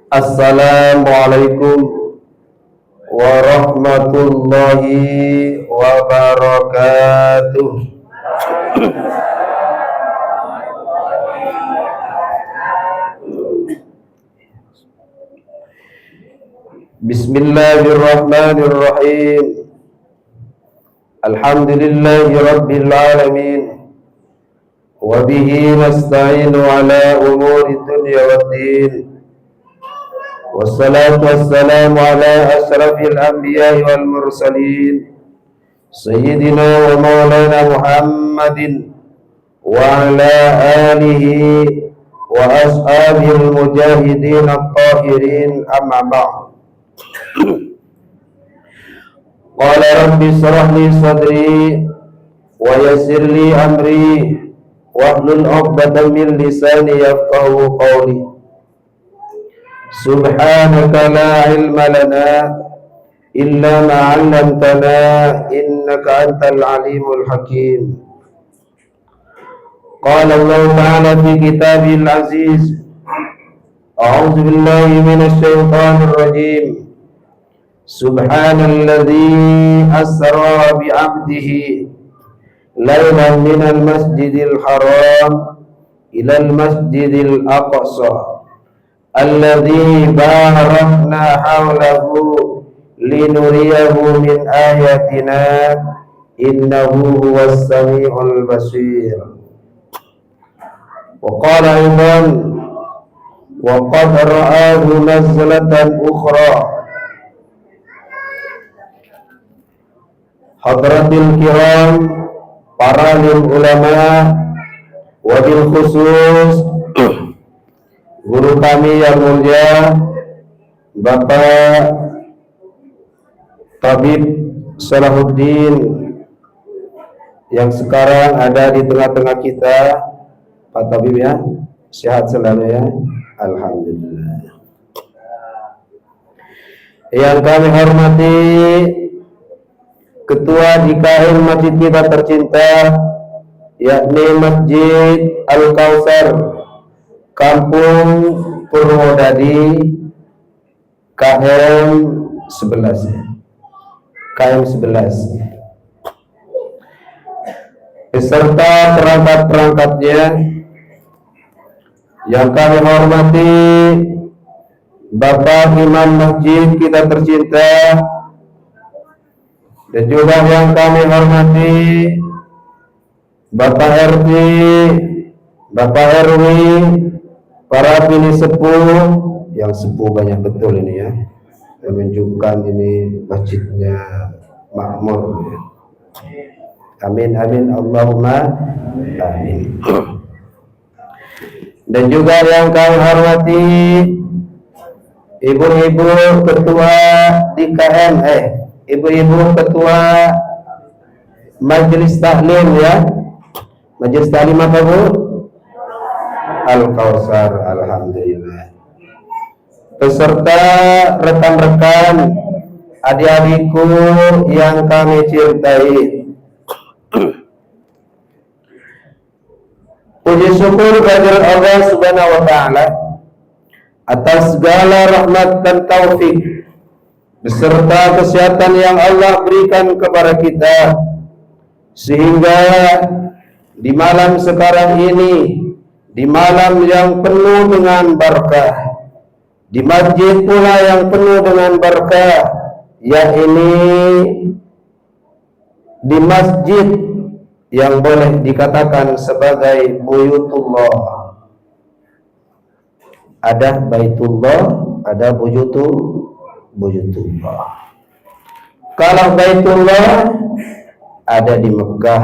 Assalamualaikum warahmatullahi wabarakatuh. Bismillahirrahmanirrahim. Alhamdulillahi rabbil alamin. Wa bihi nasta'inu ala umuri dunya waddin. Wassalatu wassalamu ala ashrafil anbiya'i wal mursalin Sayyidina wa maulana Muhammadin wa ala alihi wa ashabil mujahidin at-tahirin amma ba'd. Qala rabbi shrah li sadri wa yassir li amri wahlul 'uqdatam min lisani yafqahu qawli. Subhanaka la ilma lana illa ma 'allamtana innaka antal alimul hakim. Qala Allah ta'ala fi kitabil aziz, a'udzu billahi minasy syaithanir rajim. Subhanalladzi asra bi 'abdihi lailan minal masjidil haram ilal masjidil aqsa alladzi barakna hawlahu linuriyahu min ayatina innahu huwas samiul basir. Wa qala aidan wa qad ra'ahu nazlatan ukhra. Hadratil kiram, para ulama, wabil khusus guru kami yang mulia Bapak Tabib Salahuddin yang sekarang ada di tengah-tengah kita. Pak Tabib ya, sehat selalu ya, alhamdulillah. Yang kami hormati Ketua DKM masjid kita tercinta, yakni Masjid Al-Kautsar Kampung Purwodadi KM 11 KM 11 beserta perangkat-perangkatnya yang kami hormati Bapak Imam Masjid kita tercinta, dan juga yang kami hormati Bapak RT, Bapak RW, para bini sepuh, yang sepuh banyak betul ini ya, menunjukkan ini masjidnya makmur ya. Amin amin Allahumma amin. Dan juga yang kami hormati ibu-ibu ketua DKM, ibu-ibu ketua Majelis Taklim ya. Majelis Taklim apa Bu? Al-Kautsar, alhamdulillah. Beserta rekan-rekan, adik-adikku yang kami cintai. Puji syukur kehadirat Allah Subhanahu wa taala atas segala rahmat dan taufik beserta kesehatan yang Allah berikan kepada kita, sehingga di malam sekarang ini, di malam yang penuh dengan berkah, di masjid pula yang penuh dengan berkah, yakni di masjid yang boleh dikatakan sebagai buyutullah. Ada baitullah, ada buyutullah. Kalau baitullah ada di Mekah,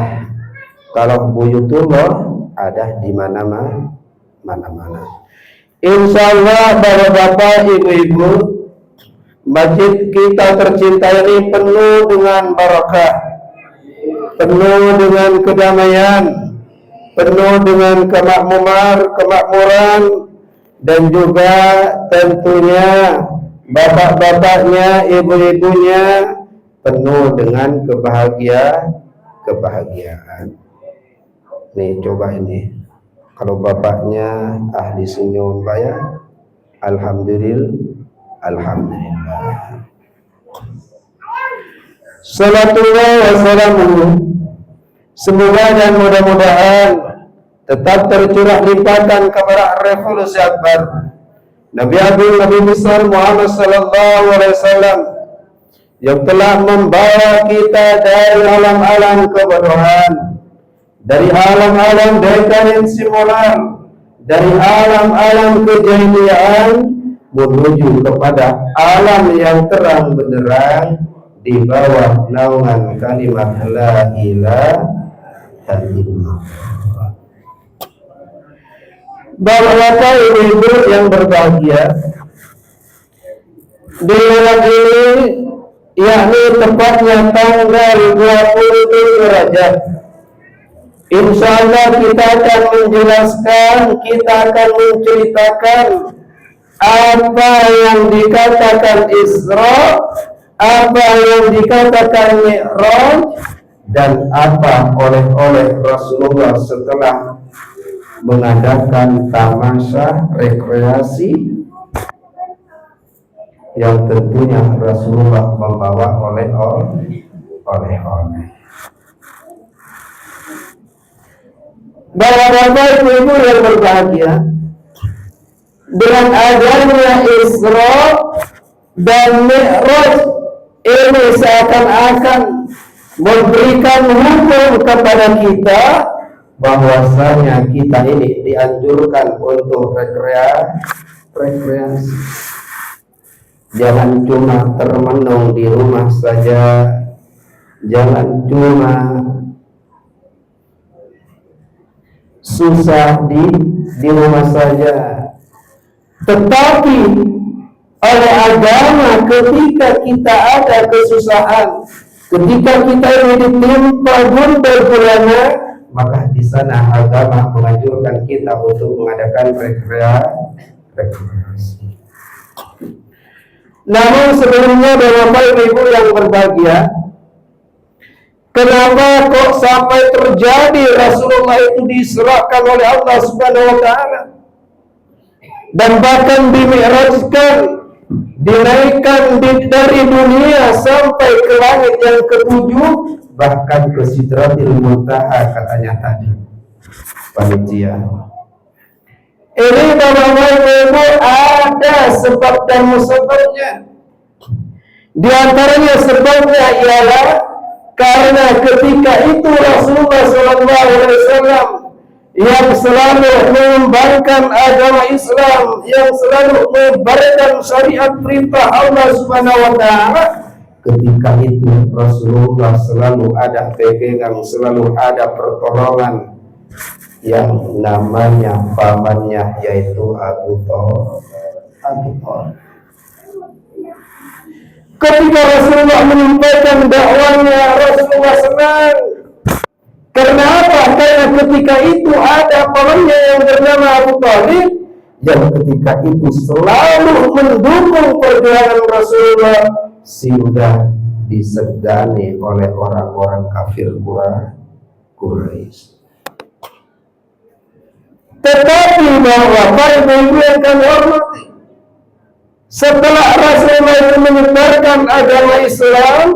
kalau buyutullah ada di mana-mana. Insyaallah Bapak-bapak, Ibu-ibu, masjid kita tercinta ini penuh dengan barakah, penuh dengan kedamaian, penuh dengan kemakmuran, dan juga tentunya bapak-bapaknya, ibu-ibunya penuh dengan kebahagiaan. Nih coba ini, kalau bapaknya ahli senyum Pak ya, Alhamdulillah. Salatullah wassalamuhu, semoga dan mudah-mudahan tetap tercurah limpahkan kepada revolusi akbar Nabi Agung Nabi besar Muhammad sallallahu alaihi wasallam yang telah membawa kita dari alam-alam kebodohan, dari alam-alam dekadensi moral, dari alam-alam kejahilian menuju kepada alam yang terang benderang di bawah naungan kalimat la ilaha illallah. Bapak ibu yang berbahagia, di malam ini, yakni tepatnya tanggal 27 Rajab, insya Allah kita akan menjelaskan, kita akan menceritakan apa yang dikatakan Isra, apa yang dikatakan Mi'raj, dan apa oleh Rasulullah setelah mengadakan tamasya rekreasi yang tentunya Rasulullah membawa oleh-oleh. Bapak-bapak ibu yang berbahagia, dengan adanya Isra dan Mi'raj ini seakan-akan memberikan hukum kepada kita bahwasanya kita ini dianjurkan untuk rekreasi. Jangan cuma termenung di rumah saja, jangan cuma susah di rumah saja, tetapi oleh agama ketika kita ada kesusahan, ketika kita ini ditimpa gundah gulana, maka di sana agama menganjurkan kita untuk mengadakan rekreasi. Namun sebelumnya Bapak Ibu yang berbahagia, kenapa kok sampai terjadi Rasulullah itu diserahkan oleh Allah Subhanahu wa taala dan bahkan dimi'rajkan, dinaikkan dari dunia sampai ke langit yang ketujuh, bahkan ke Sidratil Muntaha katanya tadi panitia. Ini Bapak Ibu ada sebab dan musababnya. Di antaranya sebabnya ialah karena ketika itu Rasulullah SAW yang selalu mengembangkan agama Islam, yang selalu menyebarkan syariat perintah Allah Subhanahu wa taala, ketika itu Rasulullah selalu ada pegangan, selalu ada pertolongan yang namanya pamannya, yaitu Abu Thalib. Ketika Rasulullah menyampaikan dakwahnya, Rasulullah senang. Karena apa? Karena ketika itu ada pamannya yang bernama Abu Thalib, yang ketika itu selalu mendukung perjuangan Rasulullah, sudah disegani oleh orang-orang kafir Quraisy. Tetapi bahwa para ibu yang kami hormati, setelah Rasulullah itu menyebarkan agama Islam,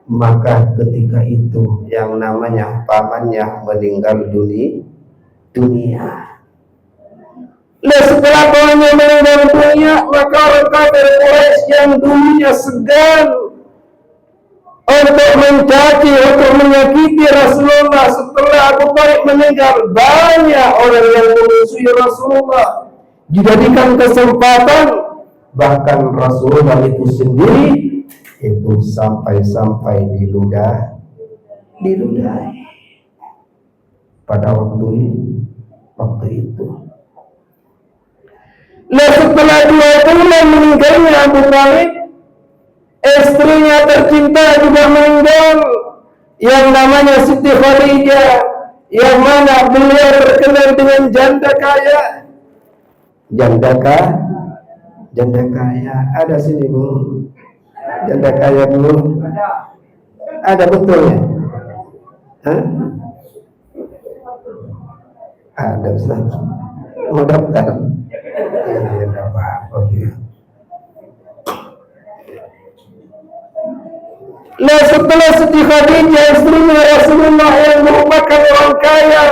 maka ketika itu yang namanya pamannya meninggal dunia. Nah, setelah pamannya meninggal dunia, maka orang kafir Quraisy yang dulunya segan untuk mencaci, untuk menyakiti Rasulullah setelah Abu Thalib meninggal, banyak orang yang memusuhi Rasulullah dijadikan kesempatan, bahkan Rasulullah itu sendiri itu sampai diludahi pada waktu itu. Nah, setelah 2 bulan meninggalnya Abu Thalib, istrinya tercinta juga meninggal, yang namanya Siti Khadijah, yang mana beliau terkenal dengan janda kaya. Janda kaya ada sini Bu. Janda kaya Bu. Ada betulnya? Hah? Ada Ustaz. Mau daftar? Ya, apa. Nah, setelah Siti Khadijah, istrinya Rasulullah yang merupakan orang kaya,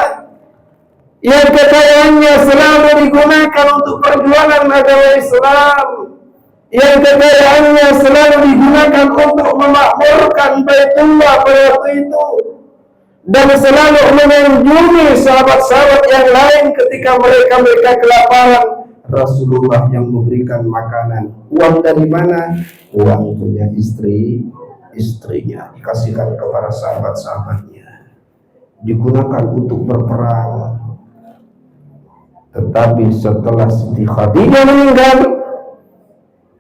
yang kekayaannya selalu digunakan untuk perjuangan agama Islam, yang kekayaannya selalu digunakan untuk memakmurkan Baitullah pada waktu itu, dan selalu mengunjungi sahabat-sahabat yang lain ketika mereka kelaparan. Rasulullah yang memberikan makanan. Uang dari mana? Uang punya istrinya dikasihkan kepada sahabat-sahabatnya, digunakan untuk berperang. Tetapi setelah Siti Khadijah meninggal,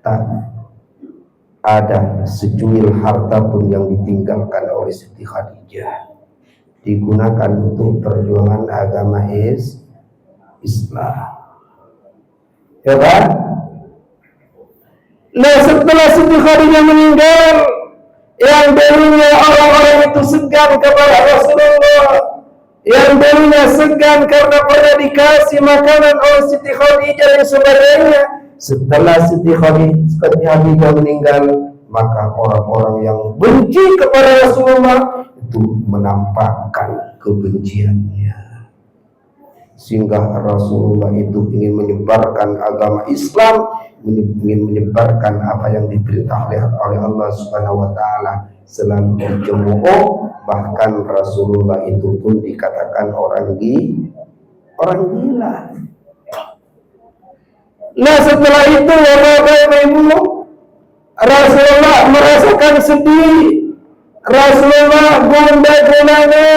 tak ada secuil harta pun yang ditinggalkan oleh Siti Khadijah, digunakan untuk perjuangan agama Islam. Ya kan? Nah, setelah Siti Khadijah meninggal, yang dulunya orang-orang itu segan kepada Rasulullah, yang dulunya segan karena pernah dikasih makanan oleh Siti Khadijah dan sebagainya, setelah Siti Khadijah meninggal, maka orang-orang yang benci kepada Rasulullah itu menampakkan kebenciannya, sehingga Rasulullah itu ingin menyebarkan agama Islam, ingin menyebarkan apa yang diperintah oleh Allah Subhanahu wa taala, selalu dicemooh. Bahkan Rasulullah itu pun dikatakan orang gila. Nah, setelah itu ya Bapak Ibu, Rasulullah merasakan sedih. Rasulullah gundah gulana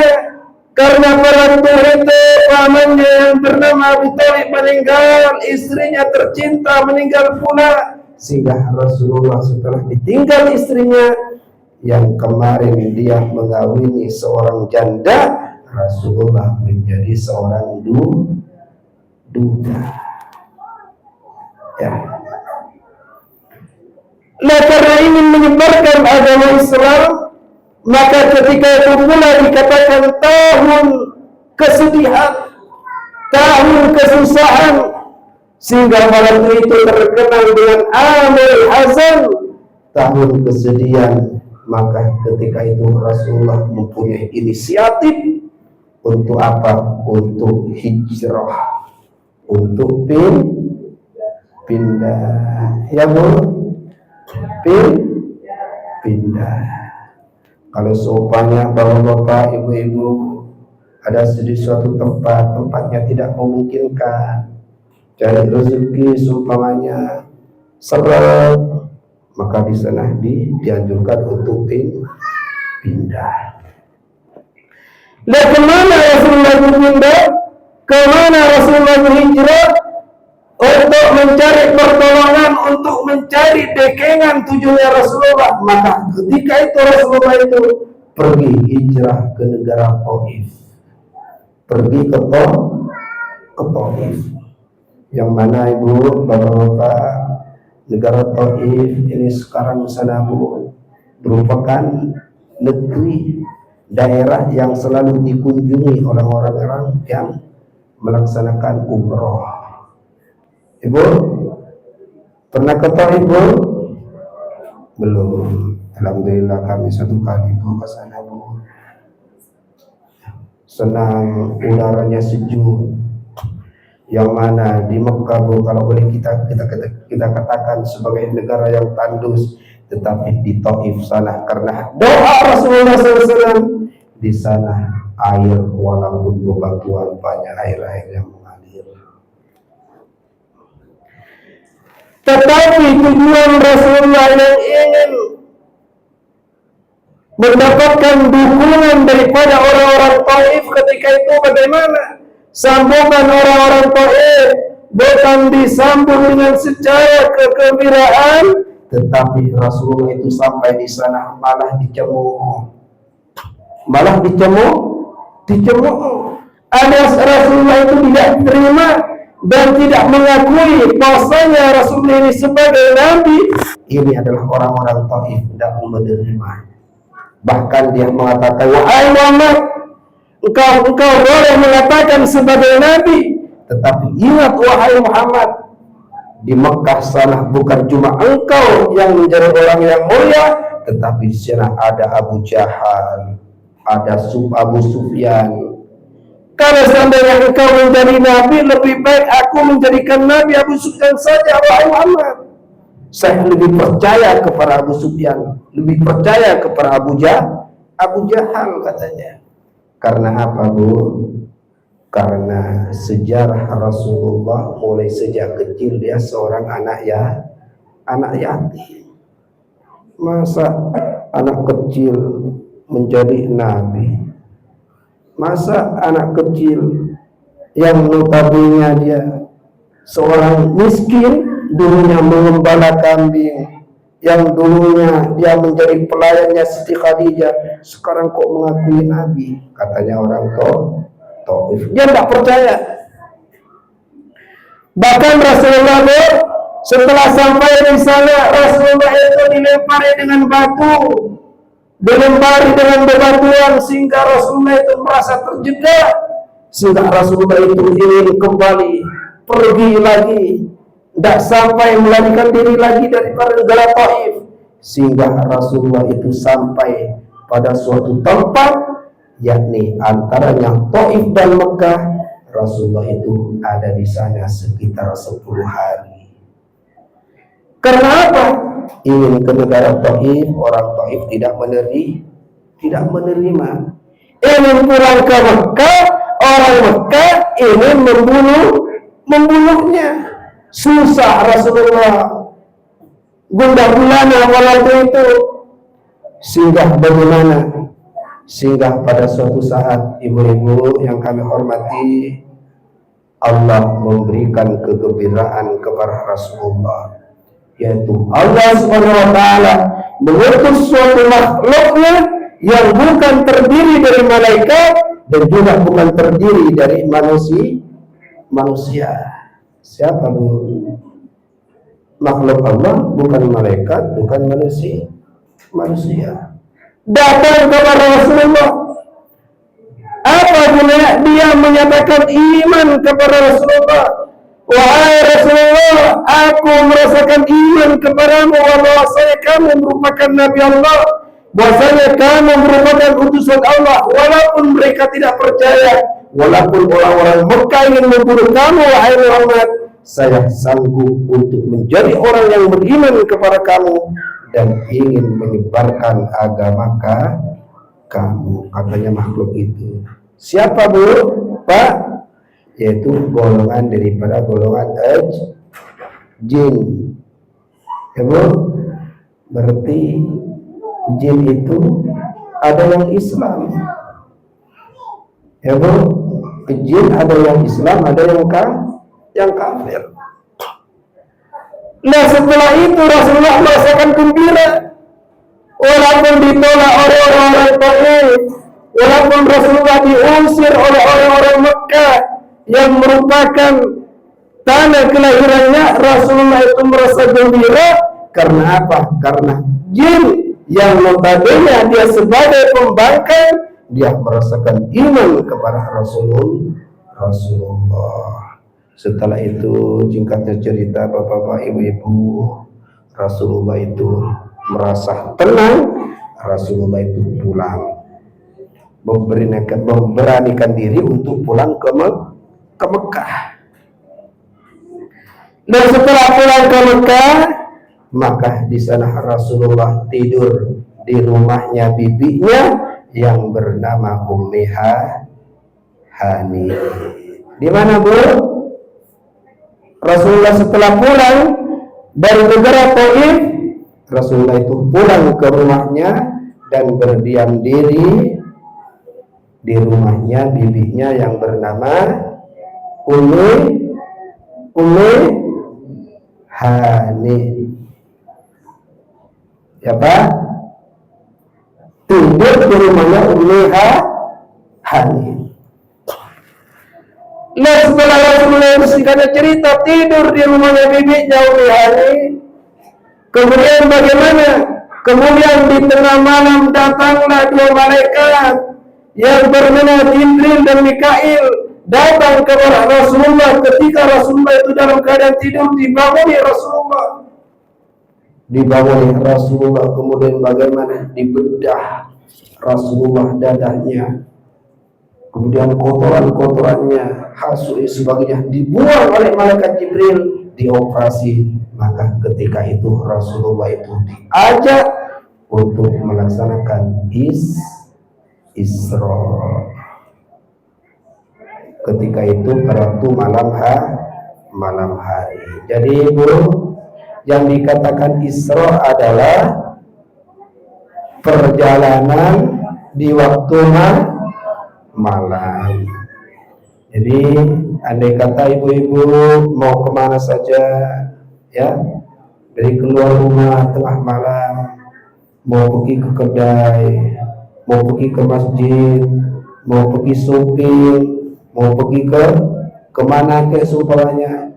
karena perantau itu pamannya yang bernama Abu Thalib meninggal, istrinya tercinta meninggal pula, sehingga Rasulullah setelah ditinggal istrinya yang kemarin dia mengawini seorang janda, Rasulullah menjadi seorang duda. Ya. Nah, karena ingin menyebarkan agama Islam, maka ketika itu pula dikatakan tahun kesedihan, tahun kesusahan, sehingga malam itu terkenal dengan Amul Hazan, tahun kesedihan. Maka ketika itu Rasulullah mempunyai inisiatif untuk apa? Untuk hijrah, untuk pindah, ya Bu, pindah. Kalau seumpamanya bapak-bapak, ibu-ibu ada di suatu tempatnya tidak memungkinkan cari rezeki, seumpamanya seret, maka di sana dianjurkan untuk pindah. Nah, kemana Rasulullah berpindah? Kemana Rasulullah berhijrah? Untuk mencari pertolongan, untuk mencari dekengan tujuannya Rasulullah. Maka ketika itu Rasulullah itu pergi hijrah ke negara Taif, pergi ke Taif, yang mana ibu bapak-bapak, negara Taif ini sekarang sana Bu merupakan negeri, daerah yang selalu dikunjungi orang-orang yang melaksanakan umroh. Ibu pernah ke Taif Bu? Belum. Alhamdulillah kami satu kali Bu ke sana Bu. Senang, udaranya sejuk. Yang mana di Mekah Bu, kalau boleh kita katakan sebagai negara yang tandus, tetapi di Taif sana karena doa Rasulullah SAW, di sana air walaupun bebatuan, banyak air yang mengalir. Tetapi tujuan Rasulullah yang ingin mendapatkan dukungan daripada orang-orang Taif ketika itu bagaimana? Sambungan orang-orang Taif bukan disambung dengan secara kegembiraan, tetapi Rasulullah itu sampai di sana malah dicemooh. Alias Rasulullah itu tidak terima dan tidak mengakui bahwasanya Rasulullah ini sebagai nabi. Ini adalah orang-orang Taif tidak menerima. Bahkan dia mengatakan, wahai Muhammad, engkau boleh mengatakan sebagai nabi, tetapi ingat wahai Muhammad, di Mekah sana bukan cuma engkau yang menjadi orang yang mulia, tetapi di sana ada Abu Jahal, ada Abu Sufyan. Kalau seandainya engkau menjadi nabi, lebih baik aku menjadikan nabi Abu Sufyan saja, wahai Muhammad. Saya lebih percaya kepada Abu Sufyan, lebih percaya kepada Abu Jahal katanya. Karena apa, Bu? Karena sejarah Rasulullah mulai sejak kecil dia seorang anak yatim. Masa anak kecil menjadi nabi? Masa anak kecil yang notabene dia seorang miskin, dulunya mengembala kambing, yang dulunya dia menjadi pelayannya Siti Khadijah, sekarang kok mengakui nabi? Katanya orang Taif. Dia tidak percaya. Bahkan Rasulullah setelah sampai di sana, Rasulullah itu dilempari dengan batu, dilempari dengan bebatuan, sehingga Rasulullah itu merasa terjebak, sehingga Rasulullah itu ingin kembali pergi lagi, tidak sampai melarikan diri lagi daripada negara Taif, sehingga Rasulullah itu sampai pada suatu tempat, yakni antaranya Taif dan Mekah. Rasulullah itu ada di sana sekitar 10 hari. Karena apa? Ingin ke negara Taif, orang Taif tidak menerima. Ingin pulang ke Mekah, orang Mekah ingin membunuhnya. Susah Rasulullah, gundah gulana waktu itu. Singgah bagaimana? Singgah pada suatu saat, ibu-ibu yang kami hormati, Allah memberikan kegembiraan kepada Rasulullah, yaitu Allah Subhanahu wa taala mengutus suatu makhluknya yang bukan terdiri dari malaikat dan juga bukan terdiri dari manusia. Siapa, Bu? Makhluk Allah, bukan malaikat, bukan manusia. Datang kepada Rasulullah. Apabila dia menyatakan iman kepada Rasulullah, wahai Rasulullah, aku merasakan iman kepadamu, bahwasanya kamu merupakan Nabi Allah, bahwasanya kamu merupakan utusan Allah, walaupun mereka tidak percaya, walaupun orang-orang Mekah ingin membunuh kamu, wahai Muhammad, saya sanggup untuk menjadi orang yang beriman kepada kamu dan ingin menyebarkan agama kamu. Katanya makhluk itu. Siapa, Bu? Pak? Yaitu golongan daripada golongan jin. Ya, Bu? Berarti jin itu ada yang Islam. Ya, Bu? Jin ada yang Islam, ada yang kafir. Nah, setelah itu Rasulullah merasakan gembira, walaupun ditolak oleh orang-orang Taif, walaupun Rasulullah diusir oleh orang-orang Mekah yang merupakan tanah kelahirannya, Rasulullah itu merasa gembira. Karena apa? Karena jin yang notabene dia sebagai pembangkang, dia merasakan iman kepada Rasulullah. Setelah itu, singkatnya cerita bapak-bapak, ibu-ibu, Rasulullah itu merasa tenang. Rasulullah itu pulang, memberanikan diri untuk pulang ke Mekah. Dan setelah pulang ke Mekah, maka di sana Rasulullah tidur di rumahnya bibinya yang bernama Ummi Hani. Di mana, Bu? Rasulullah setelah pulang dari negara Taif, Rasulullah itu pulang ke rumahnya dan berdiam diri di rumahnya bibinya yang bernama Ummi Hani. Ya, Pak? Tidur di rumahnya Ummi Hani. Nah, setelah Rasulullah singkatnya cerita tidur di rumahnya bibinya Ummi Hani, kemudian bagaimana? Kemudian di tengah malam datanglah 2 malaikat yang bernama Jibril dan Mikail datang kepada Rasulullah. Ketika Rasulullah itu dalam keadaan tidur, dibanguni Rasulullah dibawa oleh Rasulullah, kemudian bagaimana dibedah Rasulullah dadahnya, kemudian kotoran-kotorannya, hasil sebagainya dibuang oleh malaikat Jibril, dioperasi. Maka ketika itu Rasulullah itu diajak untuk melaksanakan Isra. Ketika itu pada waktu malam hari. Jadi Ibu, yang dikatakan Isra adalah perjalanan di waktu malam. Jadi andai kata ibu-ibu mau kemana saja, ya, dari keluar rumah tengah malam, mau pergi ke kedai, mau pergi ke masjid, mau pergi shopping, mau pergi ke kemana ke seumpamanya,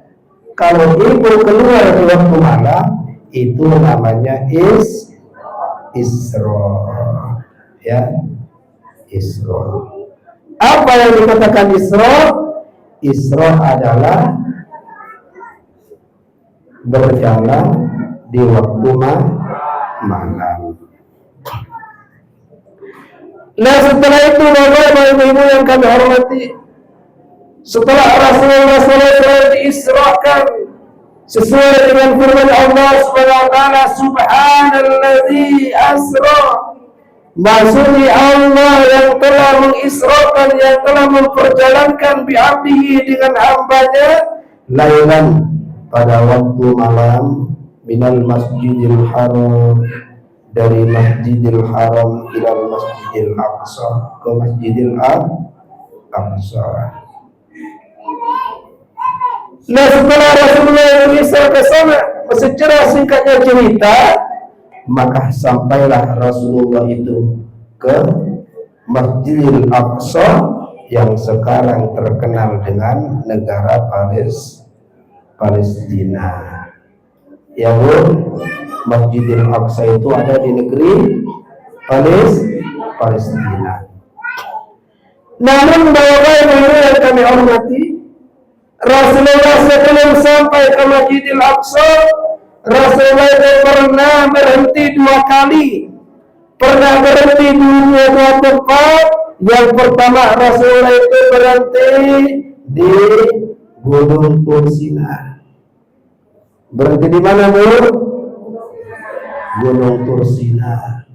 kalau ibu keluar di waktu malam, itu namanya Isra, ya, Isra. Apa yang dikatakan Isra? Isra adalah berjalan di waktu malam. Nah, setelah itu Bapak Ibu yang kami hormati, setelah Rasulullah SAW diisrakan sesuai dengan firman Allah Subhanahu wa taala, subhanalladzi asra, maksudnya Allah yang telah mengisrakan, yang telah memperjalankan bi'abdihi dengan hambanya, lailan, pada waktu malam, minal masjidil haram, dari masjidil haram ilal masjidil aqsa, ke masjidil aqsa. Nah, setelah Rasulullah Isra ke sana, secara singkatnya cerita, maka sampailah Rasulullah itu ke Masjidil Aqsa yang sekarang terkenal dengan negara Palestina. Ya Bu, Masjidil Aqsa itu ada di negeri Palestina. Namun Bapak Ibu yang kami hormati, Rasulullah sebelum sampai ke Masjidil Aqsa, Rasulullah itu pernah berhenti 2 kali. Pernah berhenti di 2 tempat. Yang pertama Rasulullah itu berhenti di Gunung Tursina. Berhenti di mana, Bu? Gunung Tursina.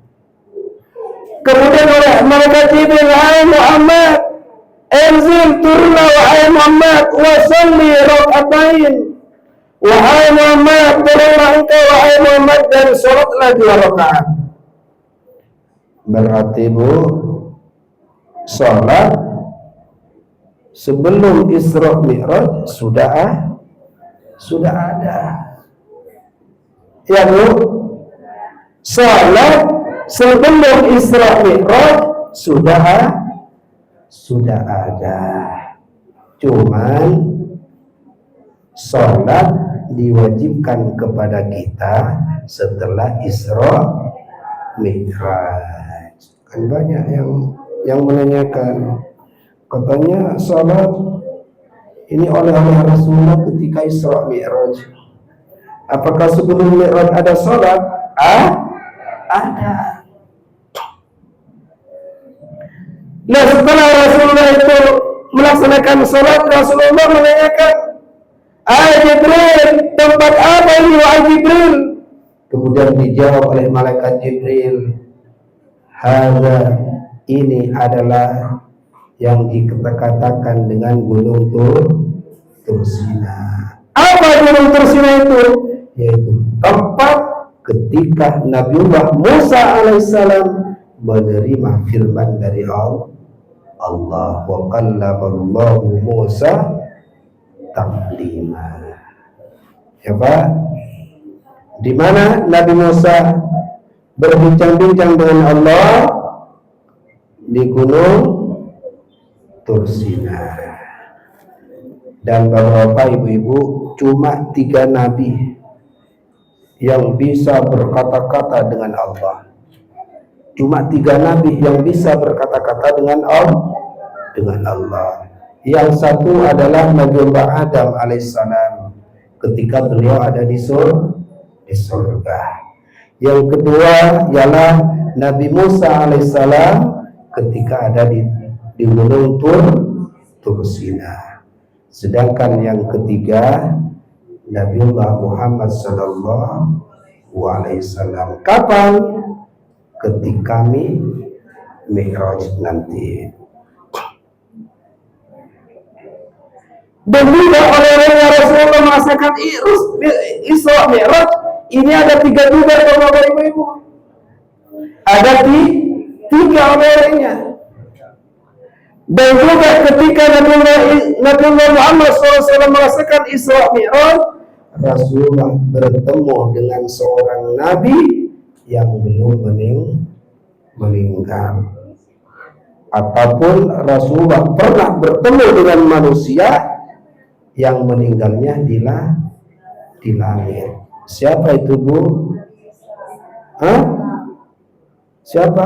Kemudian oleh malaikat Jibril, "Hai Muhammad, enzil turna wahai Muhammad, wa sholli rakaatain." Wahai Muhammad, turunlah engkau wahai Muhammad dan salatlah 2 rakaat. Berarti Bu, salat sebelum Isra Mi'raj sudah ada. Ya Bu, salat sebelum Isra Mi'raj sudah ada. Cuman salat diwajibkan kepada kita setelah Isra Mi'raj. Kan banyak yang menanyakan, katanya salat ini oleh Rasulullah ketika Isra Mi'raj. Apakah sebelum Mi'raj ada salat? Ada. Nah, setelah Rasulullah itu melaksanakan salat, Rasulullah menanyakan, "Hai Jibril, tempat apa ini wahai Jibril?" Kemudian dijawab oleh malaikat Jibril, "Hadza, ini adalah yang dikatakan dengan Gunung Tursina." Apa Gunung Tursina itu? Yaitu tempat ketika Nabiullah Musa alaihissalam menerima firman dari Allah, wa kallamallahu Musa taklima. Ya Pak, di mana Nabi Musa berbincang-bincang dengan Allah di Gunung Tursina. Dan Bapak Ibu, cuma 3 nabi yang bisa berkata-kata dengan Allah. Cuma 3 nabi yang bisa berkata-kata dengan Allah. Yang satu adalah Nabiullah Adam alaihissalam ketika beliau ada di surga. Yang kedua ialah Nabi Musa alaihissalam ketika ada di gunung Tur Sina. Sedangkan yang ketiga Nabiullah Muhammad sallallahu alaihi wasallam. Kapan? Ketika Mi'raj nanti. Dan juga oleh Rasulullah merasakan Isra Mi'raj ini ada 3 juga Bapak Ibu. Ada 3 olehnya. Dan juga ketika Nabiullah Muhammad SAW merasakan Isra Mi'raj, Rasulullah bertemu dengan seorang nabi yang belum meninggal. Ataupun Rasulullah pernah bertemu dengan manusia yang meninggalnya di langit. Siapa itu, Bu? Siapa?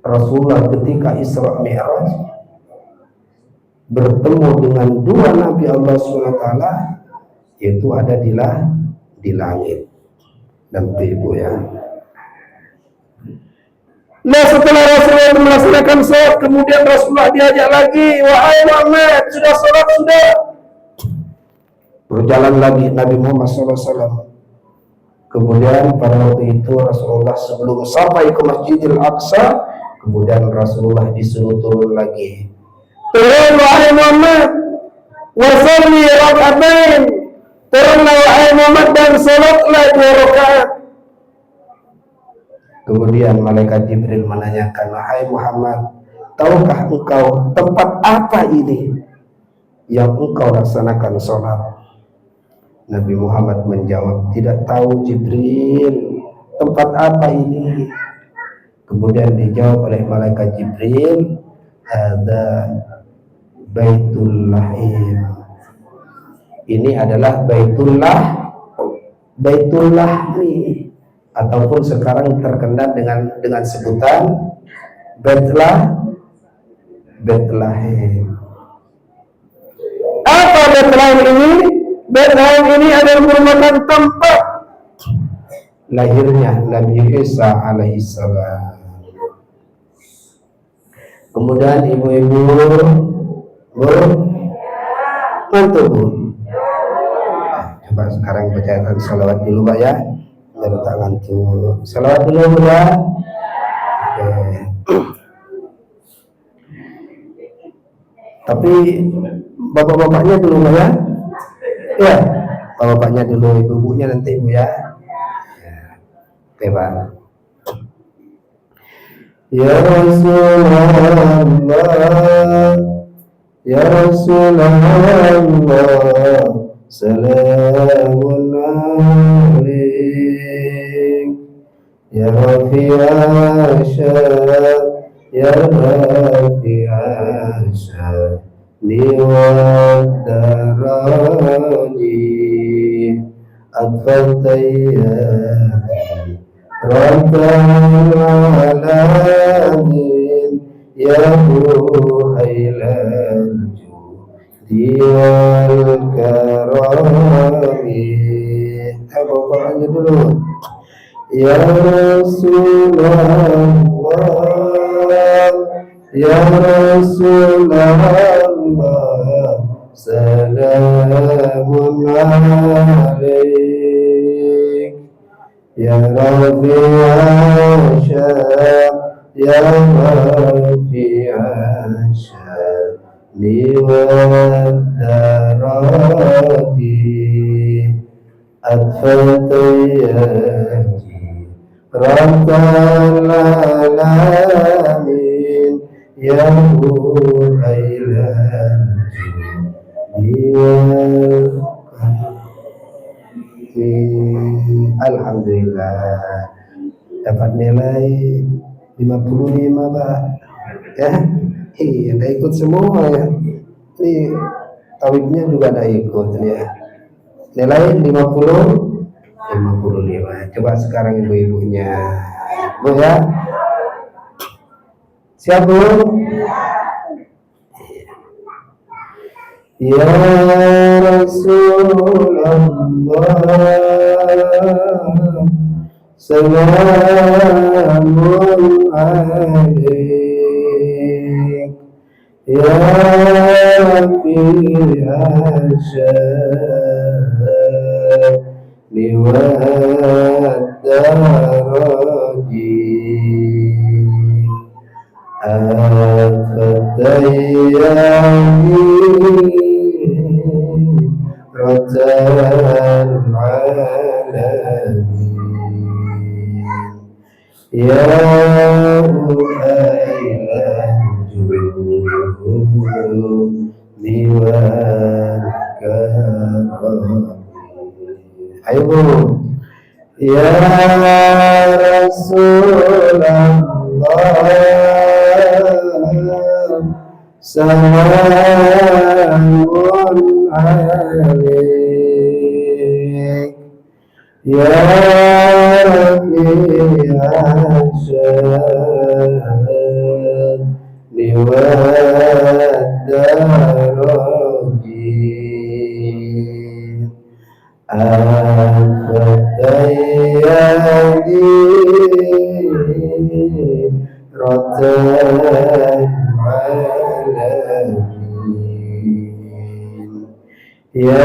Rasulullah ketika Isra Mi'raj bertemu dengan 2 nabi Allah SWT, yaitu ada di langit. Dan Ibu ya. Nah, setelah Rasulullah melaksanakan sholat, kemudian Rasulullah diajak lagi, wahai Muhammad, sudah sholat sudah. Berjalan lagi Nabi Muhammad SAW. Kemudian pada waktu itu Rasulullah sebelum sampai ke Masjidil Aqsa, kemudian Rasulullah disuruh turun lagi. Turun wahai Muhammad, wasalli rak'atain. Turunlah wahai Muhammad dan salatlah 2 rakaat. Kemudian malaikat Jibril menanyakan, wahai Muhammad, tahukah engkau tempat apa ini yang engkau laksanakan sholat? Nabi Muhammad menjawab, tidak tahu Jibril, tempat apa ini? Kemudian dijawab oleh malaikat Jibril, ada Baitul Lahim. Ini adalah Baitul Lahmi, ataupun sekarang terkenal dengan sebutan Bethlehem. Apa Bethlehem ini? Bethlehem ini adalah merupakan tempat lahirnya Nabi Isa alaihissalam. Kemudian ibu-ibu, mantu Bu. Coba sekarang bacakan salawat dulu Pak ya. Biar tak ngantuk. Salawat dulu Bu ya. Oke. Tapi bapak-bapaknya dulu Pak ya. Ya, bapak-bapaknya dulu, ibu-ibunya nanti Bu ya. Oke Pak. Ya Rasulullah, Ya Rasulullah, salamun alaik, Ya Rafi'asyad, Ya Rafi'asyad, Niwaddarani, Adfatayani, Rabbal alamin, Ya Buhailal judi wal karami. Bapaknya dulu. Ya Rasulullah, Ya Rasulullah, salamun alaik, Ya Rafi'asyad, Ya Rafi'asyad, Niwaddarati, Adfatayati, Rabbal alamin, Ya Buhailal judi. Alhamdulillah dapat nilai 55 Pak ya. Iya, ada ikut semua ya. Ini tawibnya juga ada ikut ya. Nilai 55. Coba sekarang ibu-ibunya Bu ya. Siap Bu? Ya Rasulullah, salamun alaik ya fil asyari wad daraji Rabbal alamin ya uailan judi wal karam. Ayo Bu. Ya Rasulullah salamun alaik ya Rabbi asyari wad daraji al-fatayadi rotan alamin ya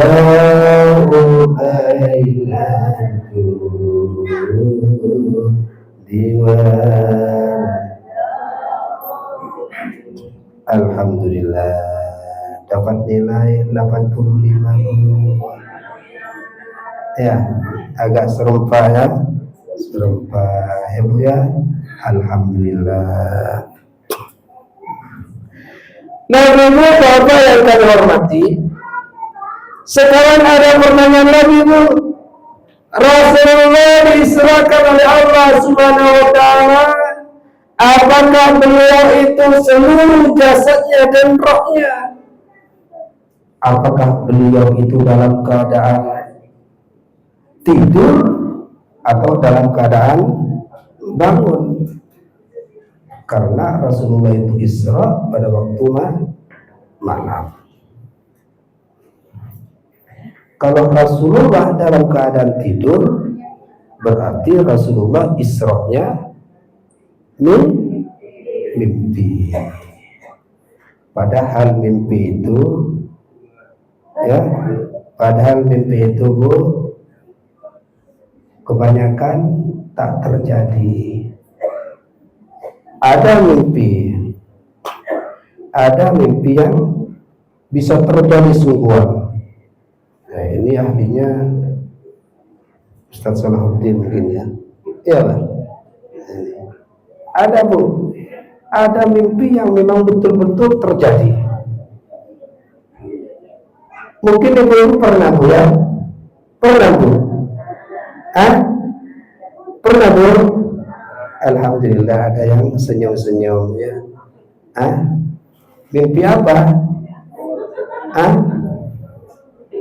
ubailatu diwan. Alhamdulillah dapat nilai 85. Ya, agak serempak ya. Serempak ya Bu ya. Alhamdulillah. Nah, Ibu Bapak yang kami hormati, sekarang ada pertanyaan lagi Bu. Rasulullah diisrakan oleh Allah Subhanahu wa taala. Apakah beliau itu seluruh jasadnya dan rohnya? Apakah beliau itu dalam keadaan tidur atau dalam keadaan bangun? Karena Rasulullah itu Isra pada waktu malam. Kalau Rasulullah dalam keadaan tidur, berarti Rasulullah Isra-nya mimpi. Padahal mimpi itu Bu, kebanyakan tak terjadi. Ada mimpi yang bisa terjadi sungguhan. Nah, ini ahlinya Ustaz Salahuddin mungkin ya. Iya Pak. Ada Bu, ada mimpi yang memang betul-betul terjadi. Mungkin Ibu pernah Bu ya? Pernah Bu? Pernah Bu? Alhamdulillah ada yang senyum-senyum ya. Mimpi apa?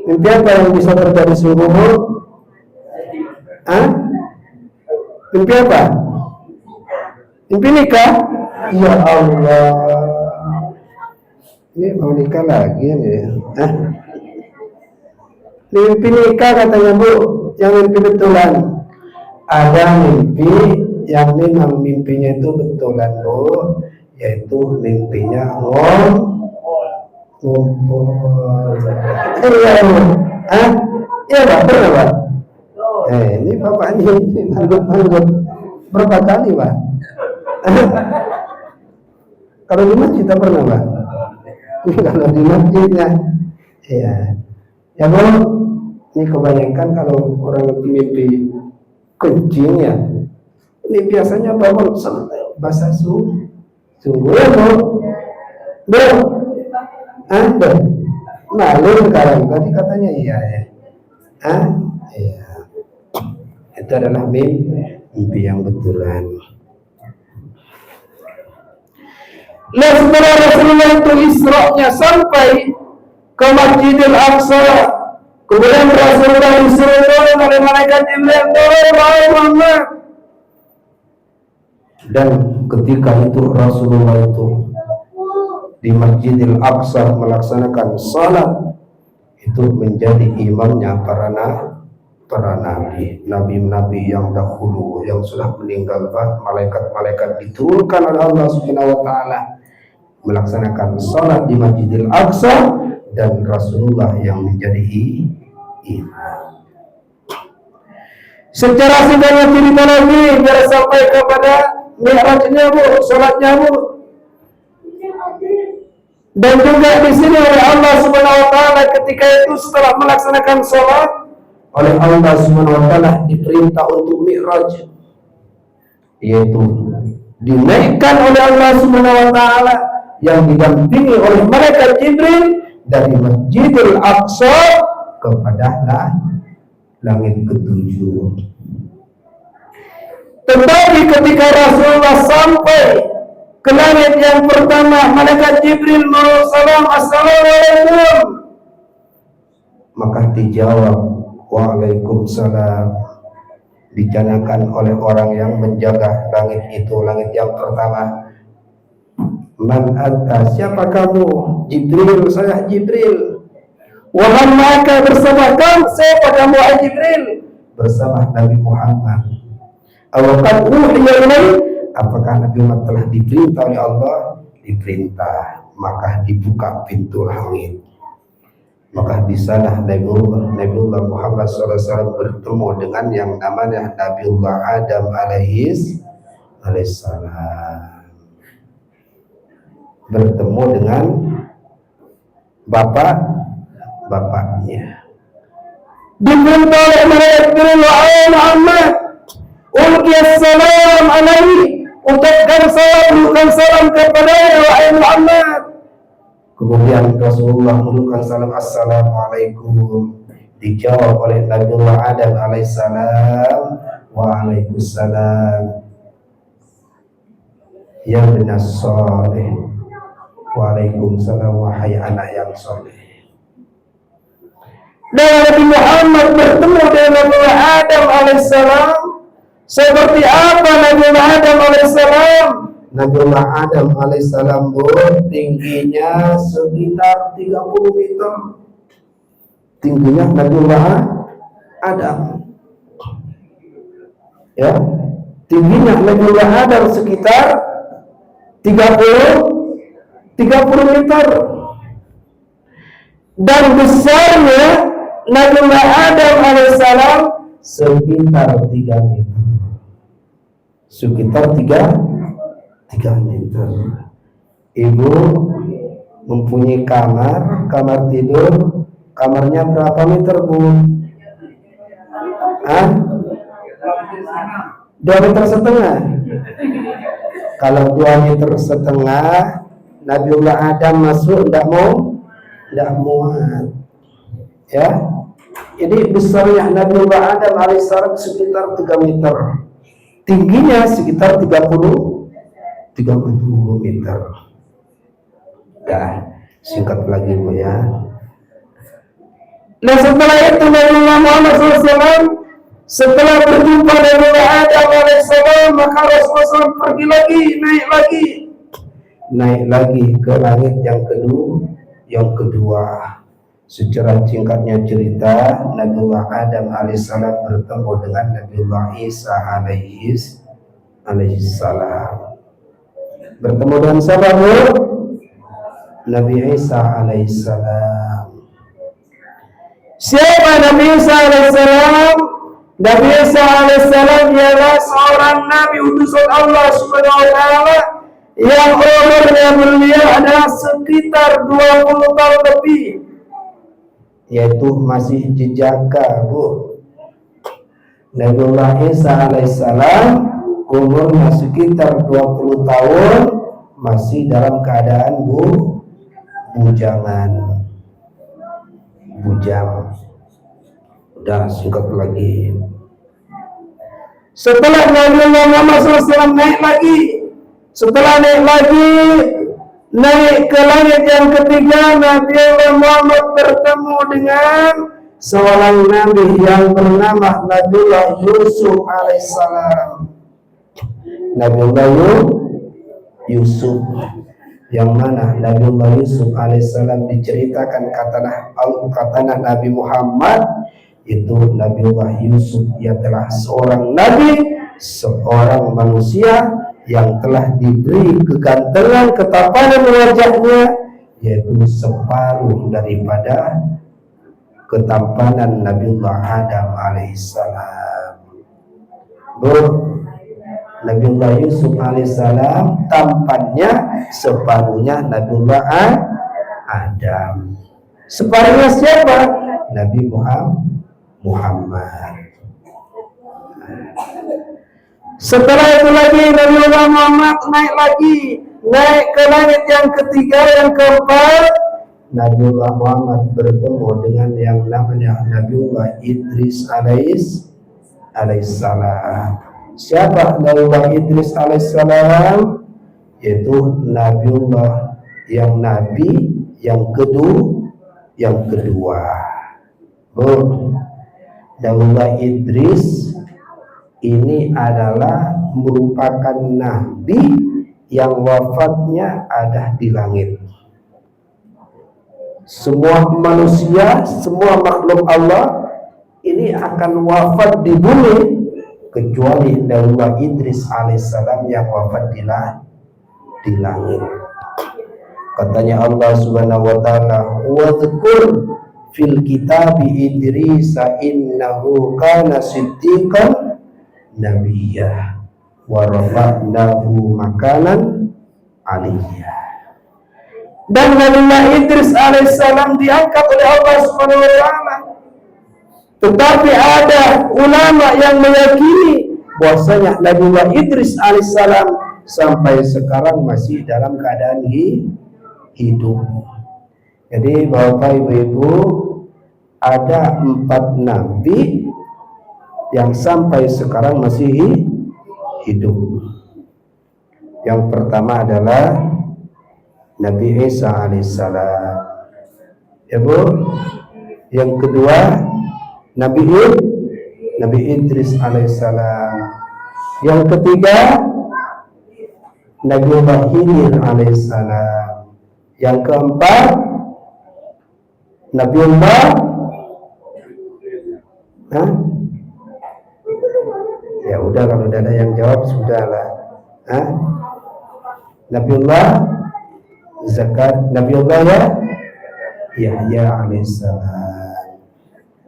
Mimpi apa yang bisa terjadi sungguh Bu? Mimpi apa? Mimpi nikah? Ya Allah, ini mau nikah lagi ya? Mimpi nikah katanya Bu, yang mimpi betulan. Ada mimpi yang memang mimpinya itu betulan Bu, yaitu mimpinya ngumpul. Iya Bu, iya Pak, pernah Pak? Ini Bapak ini manggut berapa kali Pak? Kalau di masjid tak pernah Pak? Kalau di masjidnya, ya Bu, ini kebanyakan kalau orang mimpi kencing ya, ini biasanya bangun basah sungguh ya Bu. Malu sekarang, tadi katanya iya ya. Iya. Itu adalah mimpi yang betulan. Nah, setelah Rasulullah itu Isra-nya sampai ke Masjidil Aqsa, kemudian Rasulullah disuruh oleh malaikat Jibril Muhammad. Dan ketika itu Rasulullah itu di Masjidil Aqsa melaksanakan salat, itu menjadi imamnya para para nabi yang dahulu yang sudah meninggal, malaikat-malaikat diturunkan oleh Allah Subhanahu wa taala melaksanakan salat di Masjidil Aqsa, dan Rasulullah yang menjadi imam. Secara singkat cerita lagi biar sampai kepada mi'rajnya Bu, salatnya Bu. Dan juga di sini oleh Allah Subhanahu wa taala ketika itu setelah melaksanakan salat oleh Allah Subhanahu wa taala diperintah untuk mi'raj, yaitu dinaikkan oleh Allah Subhanahu wa taala yang didampingi oleh malaikat Jibril dari Masjidil Aqsa kepada langit ketujuh. Tetapi ketika Rasulullah sampai ke langit yang pertama, malaikat Jibril salam, assalamualaikum, maka dijawab waalaikumsalam, dicanakan oleh orang yang menjaga langit itu, langit yang pertama. Man anta, siapa kamu? Jibril, saya Jibril. Wa man ma'aka, bersama kamu, siapa kamu? Jibril, bersama Nabi Muhammad. Awakan uhiya ilaih, apakah Nabi Muhammad telah diperintah oleh Allah? Diperintah. Maka dibuka pintu langit. Maka di sana Nabiullah Muhammad SAW bertemu dengan yang namanya Nabiullah Adam alaihissalam. Bertemu dengan bapaknya. Diminta oleh malaikat Jibril, wahai Muhammad, ulqiyassalam alaihi, ucapkan salam kepadanya wahai Muhammad. Kemudian Rasulullah mengucapkan salam, assalamualaikum, dijawab oleh Nabiullah Adam alaihissalam, waalaikumsalam, ya benas soleh. Waalaikumsalam, wahai anak yang soleh. Dan Nabi Muhammad bertemu dengan Nabi Adam alaihissalam. Seperti apa Nabi Adam alaihissalam? Nabi Adam alaihissalam tingginya sekitar 30 meter. Tingginya Nabi Adam. Ya, tingginya Nabi Adam sekitar 30 meter, dan besarnya Nabi Adam alaihissalam sekitar 3 meter. Sekitar 3 meter. Ibu mempunyai kamar tidur, kamarnya berapa meter Bu? 2,5 meter. Kalau 2,5 meter, Nabiullah Adam masuk tidak muat. Ya, ini besarnya Nabiullah Adam alaihissalam sekitar 3 meter, tingginya sekitar 30 meter. Dah, singkat lagi Bu ya. Nah setelah itu Nabiullah Muhammad SAW setelah berjumpa Nabiullah Adam alaihissalam, maka Rasulullah pergi lagi, naik lagi ke langit yang kedua. Secara singkatnya cerita, Nabiullah Adam alaihissalam bertemu dengan Nabiullah Isa alaihissalam. Bertemu dengan siapa Bu? Nabi Isa alaihissalam. Siapa Nabi Isa alaihissalam? Nabi Isa alaihissalam ialah seorang Nabi utusan Allah Subhanahu wa taala yang umurnya beliau adalah sekitar 20 tahun lebih, yaitu masih jejaka Bu. Nabiullah Isa alaihissalam umurnya sekitar 20 tahun, masih dalam keadaan bujang. Udah, singkat lagi. Setelah Nabiullah Muhammad SAW naik ke langit yang ketiga, Nabiullah Muhammad bertemu dengan seorang nabi yang bernama Nabiullah Yusuf alaihissalam. Nabiullah Yusuf, yang mana Nabiullah Yusuf alaihissalam diceritakan kata Nabi Muhammad, itu Nabiullah Yusuf. Ia telah seorang nabi, seorang manusia yang telah diberi kegantengan ketampanan wajahnya, yaitu separuh daripada ketampanan Nabiullah Adam alaihissalam. Nabiullah Yusuf alaihissalam tampannya separuhnya Nabiullah Adam. Separuhnya siapa? Nabi Muhammad. Setelah itu lagi Nabiullah Muhammad naik ke langit yang ketiga, yang keempat. Nabiullah Muhammad bertemu dengan yang namanya Nabiullah Idris alaihissalam. Siapa Nabiullah Idris alaihissalam? Yaitu Nabiullah yang nabi yang kedua. Nabiullah Idris ini adalah merupakan nabi yang wafatnya ada di langit. Semua manusia, semua makhluk Allah ini akan wafat di bumi kecuali Nabiullah Idris alaihissalam yang wafat di langit. Katanya Allah Subhanahu wa taala, "Wadhkur fil kitabi Idris innahu kana siddiqan nabiyya wa rafa'nahu makanan aliyya." Dan Nabiullah Idris alaihissalam diangkat oleh Allah Subhanahu wa taala. Tetapi ada ulama yang meyakini bahwasanya Nabiullah Idris alaihissalam sampai sekarang masih dalam keadaan hidup. Jadi Bapak Ibu, ada 4 nabi yang sampai sekarang masih hidup. Yang pertama adalah Nabi Isa alaihissalam, ya Bu. Yang kedua Nabi Idris alaihissalam. Yang ketiga Nabiullah Khidir alaihissalam. Yang keempat Nabiullah ya udah, kalau udah ada yang jawab sudahlah. Nabiullah Nabiullah Yahya alaihissalam.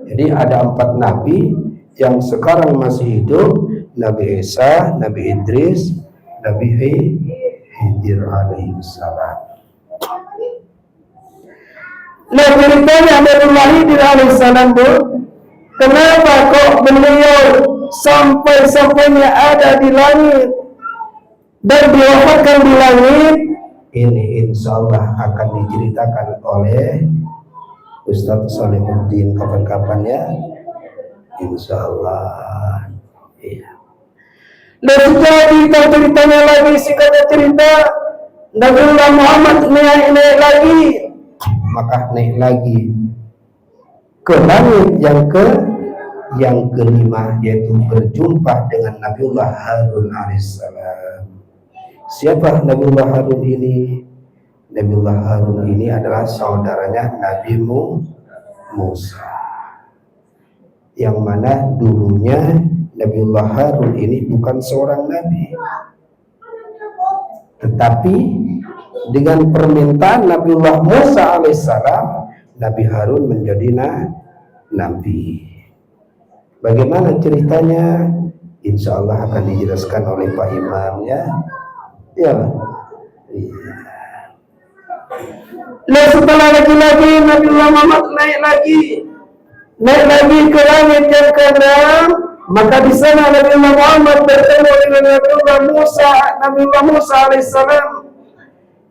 Jadi ada 4 nabi yang sekarang masih hidup: Nabi Isa, Nabi Idris, Nabi Khidir alaihissalam. Nah, ceritanya Nabiullah Khidir alaihissalam, Bu, kenapa kok beliau sampai-sampainya ada di langit dan diwafatkan di langit? Ini insya Allah akan diceritakan oleh Ustadz Salihuddin kapan-kapan ya, insya Allah. Iya. Dan setelah ceritanya lagi, singkatnya cerita, Nabiullah Muhammad naik lagi, maka naik lagi ke langit yang kelima, yaitu berjumpa dengan Nabiullah Harun alaihissalam. Siapa Nabiullah Harun ini? Nabiullah Harun ini adalah saudaranya Nabi Musa, yang mana dulunya Nabiullah Harun ini bukan seorang nabi, tetapi dengan permintaan Nabiullah Musa alaihissalam, Nabi Harun menjadi nabi. Bagaimana ceritanya? Insya Allah akan dijelaskan oleh Pak Imam ya. Ya. Nah, setelah lagi Nabiullah Muhammad naik lagi ke langit yang ke-6, maka di sana Nabiullah Muhammad bertemu dengan Nabiullah Musa alaihissalam,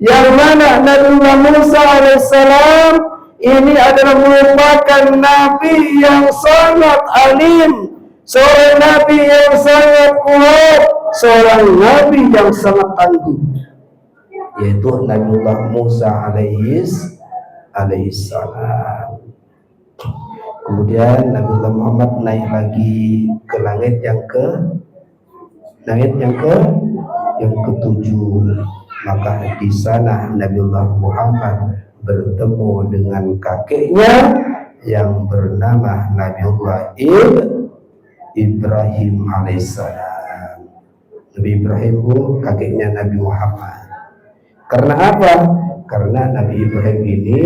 yang mana Nabiullah Musa alaihissalam ini adalah merupakan nabi yang sangat alim, seorang nabi yang sangat kuat, seorang nabi yang sangat tangguh, yaitu Nabiullah Musa alaihissalam. Kemudian Nabiullah Muhammad naik lagi ke langit yang ke-7. Maka di sana Nabiullah Muhammad bertemu dengan kakeknya, yang bernama Nabiullah Ibrahim alaihissalam. Nabi Ibrahim bu kakeknya Nabi Muhammad. Karena apa? Karena Nabi Ibrahim ini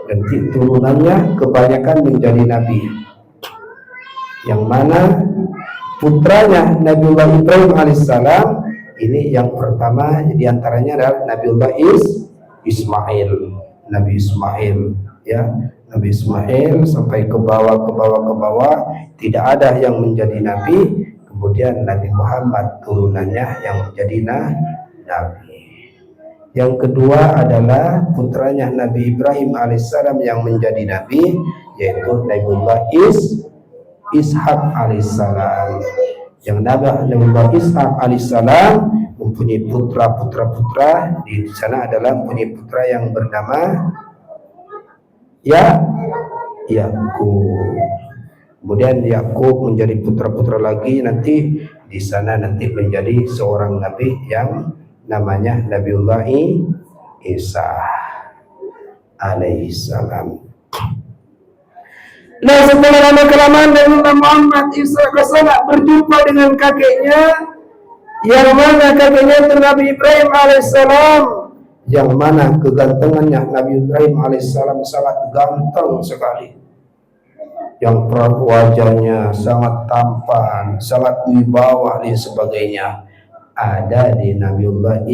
nanti turunannya kebanyakan menjadi nabi, yang mana putranya Nabiullah Ibrahim alaihissalam ini yang pertama diantaranya adalah Nabiullah Ismail, Nabi Ismail, ya, Nabi Ismail sampai ke bawah tidak ada yang menjadi nabi. Kemudian Nabi Muhammad turunannya yang menjadi nabi. Yang kedua adalah putranya Nabi Ibrahim alaihissalam yang menjadi nabi, yaitu Nabiullah Ishak alaihissalam. Yang Nabiullah Ishak alaihissalam mempunyai putra. Di sana adalah mempunyai putra yang bernama Yakub. Kemudian Yakub menjadi putra lagi, nanti di sana nanti menjadi seorang nabi yang namanya Nabiullah Isa alaihissalam. Nah, setelah lama kelamaan Nabiullah Muhammad Isa kesana berjumpa dengan kakeknya, yang mana kakeknya itu Nabi Ibrahim alaihissalam, yang mana kegantengannya Nabi Ibrahim alaihissalam sangat ganteng sekali, yang wajahnya sangat tampan, sangat wibawa dan sebagainya, ada di Nabiullah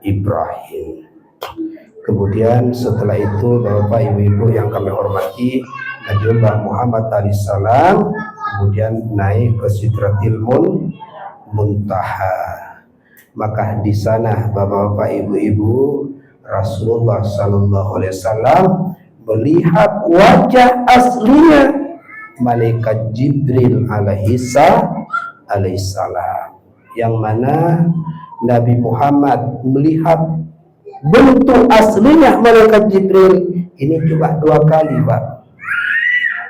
Ibrahim. Kemudian setelah itu Bapak Ibu yang kami hormati, Nabiullah Muhammad alaihissalam kemudian naik ke Sidratil Muntaha. Maka di sana Bapak Ibu Rasulullah sallallahu alaihi wasallam melihat wajah aslinya malaikat Jibril alaihissalam, yang mana Nabi Muhammad melihat bentuk aslinya malaikat Jibril ini cuma 2 kali, Pak.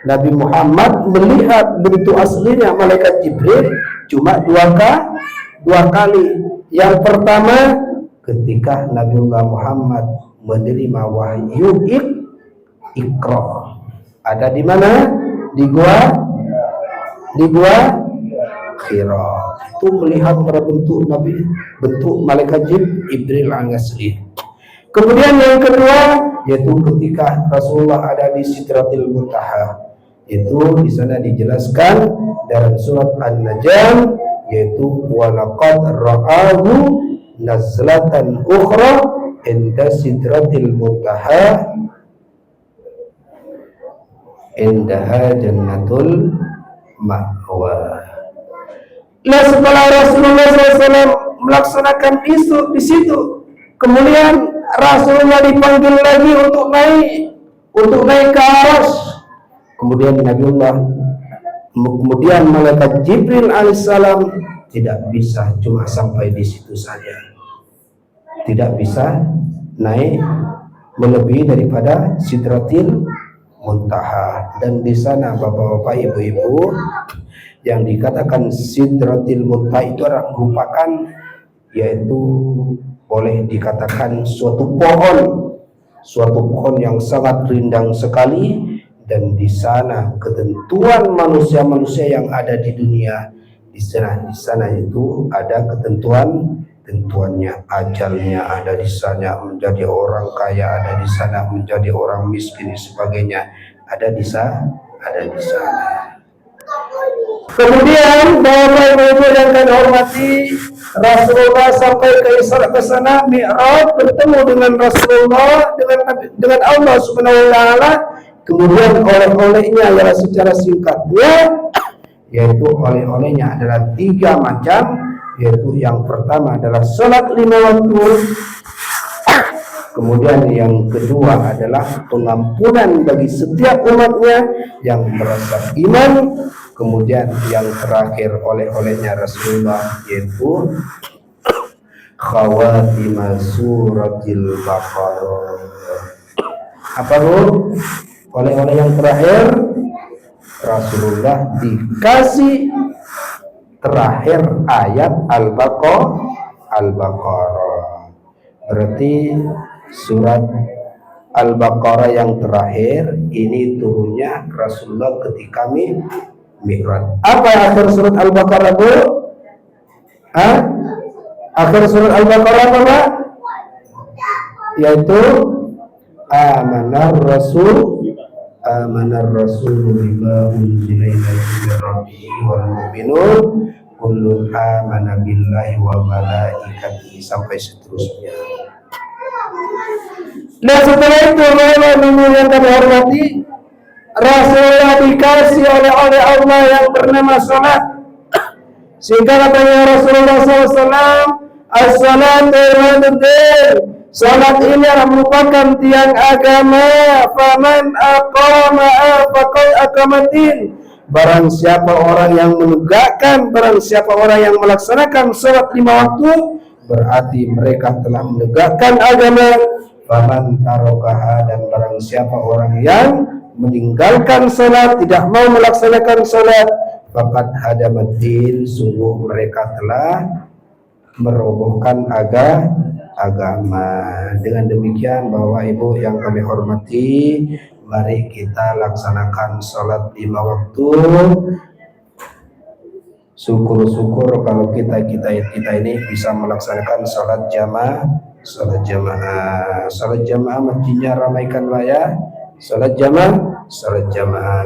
Nabi Muhammad melihat bentuk aslinya malaikat Jibril cuma 2 kali. Yang pertama ketika Nabiullah Muhammad menerima wahyu Iqra. Ada di mana? Di gua Hira. Itu melihat pada bentuk malaikat Jibril al-Asli. Kemudian yang kedua yaitu ketika Rasulullah ada di Sidratil Muntaha. Itu di sana dijelaskan dalam surat An-Najm, yaitu walaqad ra'ahu nazlatan ukhra inda Sidratil Muntaha indaha jannatul ma'wa. Nah, setelah Rasulullah SAW melaksanakan isu di situ, kemudian Rasulullah dipanggil lagi untuk naik ke aras. Kemudian malaikat Jibril alaihissalam tidak bisa cuma sampai di situ saja, tidak bisa naik melebihi daripada Sidratil Muntaha. Dan di sana Bapak-bapak, Ibu-ibu, yang dikatakan Sidratil Muntaha itu adalah merupakan, yaitu boleh dikatakan suatu pohon yang sangat rindang sekali. Dan di sana ketentuan manusia-manusia yang ada di dunia, di sana itu ada ketentuannya, ajalnya ada di sana, menjadi orang kaya ada di sana, menjadi orang miskin sebagainya ada di sana. Kemudian Bapak Ibu yang kami hormati, Rasulullah sampai ke Isra ke sana, Mi'raj, bertemu dengan Rasulullah, dengan Allah Subhanahu wa taala. Kemudian oleh-olehnya adalah secara singkatnya, yaitu oleh-olehnya adalah 3 macam, yaitu yang pertama adalah salat 5 waktu, kemudian yang kedua adalah pengampunan bagi setiap umatnya yang merasa iman, kemudian yang terakhir oleh-olehnya Rasulullah yaitu khawatimah suratil Baqarah. Apa Bu? Oleh-oleh yang terakhir Rasulullah dikasih terakhir ayat Al-Baqarah. Berarti surat Al-Baqarah yang terakhir ini turunnya Rasulullah ketika Mi'raj. Apa akhir surat Al-Baqarah, Bu? Akhir surat Al-Baqarah apa, Pak? Yaitu Amanar Rasul bima unzila ilaihi min rabbih wal mu'minun kullun amana billahi wa malaikatihi sampai seterusnya. Dan setelah itu yang kami hormati, Rasulullah dikasih oleh Allah yang bernama salat. Sehingga katanya Rasulullah SAW, as-salatu imaduddin, salat ini merupakan tiang agama. Faman aqama'a faqad aqamaddin. Barang siapa orang yang menegakkan, barang siapa orang yang melaksanakan salat 5 waktu, berarti mereka telah menegakkan agama. Faman tarokaha, dan barang siapa orang yang meninggalkan salat, tidak mau melaksanakan salat, faqad hadamaddin, sungguh mereka telah merobohkan agama. Dengan demikian, Bapak Ibu yang kami hormati, mari kita laksanakan salat 5 waktu. Syukur-syukur kalau kita ini bisa melaksanakan salat jamaah. Salat jamaah mestinya ramaikan, Pak ya. Salat jamaah.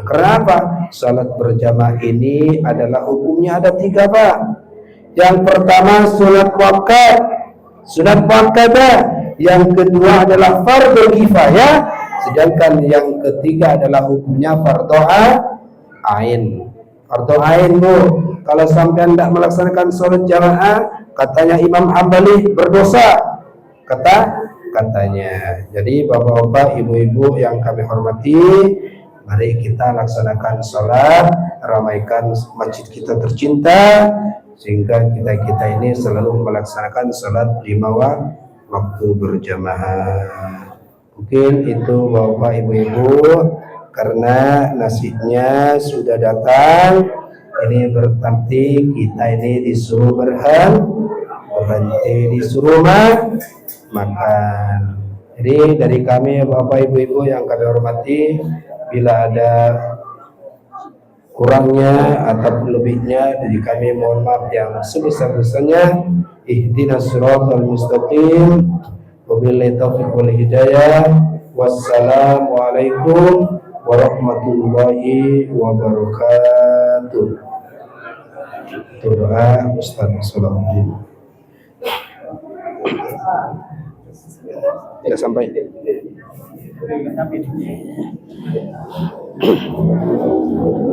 Kenapa? Salat berjamaah ini adalah hukumnya ada 3, Pak. Yang pertama sunat muakkadah, yang kedua adalah fardhu kifayah, sedangkan yang ketiga adalah hukumnya fardhu ain. Fardhu ain, Bu, kalau sampai tidak melaksanakan salat jamaah, katanya Imam Hambali berdosa. Katanya. Jadi bapak-bapak, ibu-ibu yang kami hormati, mari kita laksanakan sholat, ramaikan masjid kita tercinta, sehingga kita ini selalu melaksanakan sholat 5 waktu berjamaah. Mungkin itu bapak ibu-ibu, karena nasinya sudah datang, ini berarti kita ini disuruh berhenti, disuruh makan. Jadi dari kami bapak ibu-ibu yang kami hormati, bila ada kurangnya atau lebihnya dari kami mohon maaf yang sebesar-besarnya. Ihdinas siratal mustaqim, wabillahi taufiq wal hidayah. Wassalamualaikum warahmatullahi wabarakatuh. Doa Ustaz Salahuddin. Ya sampai.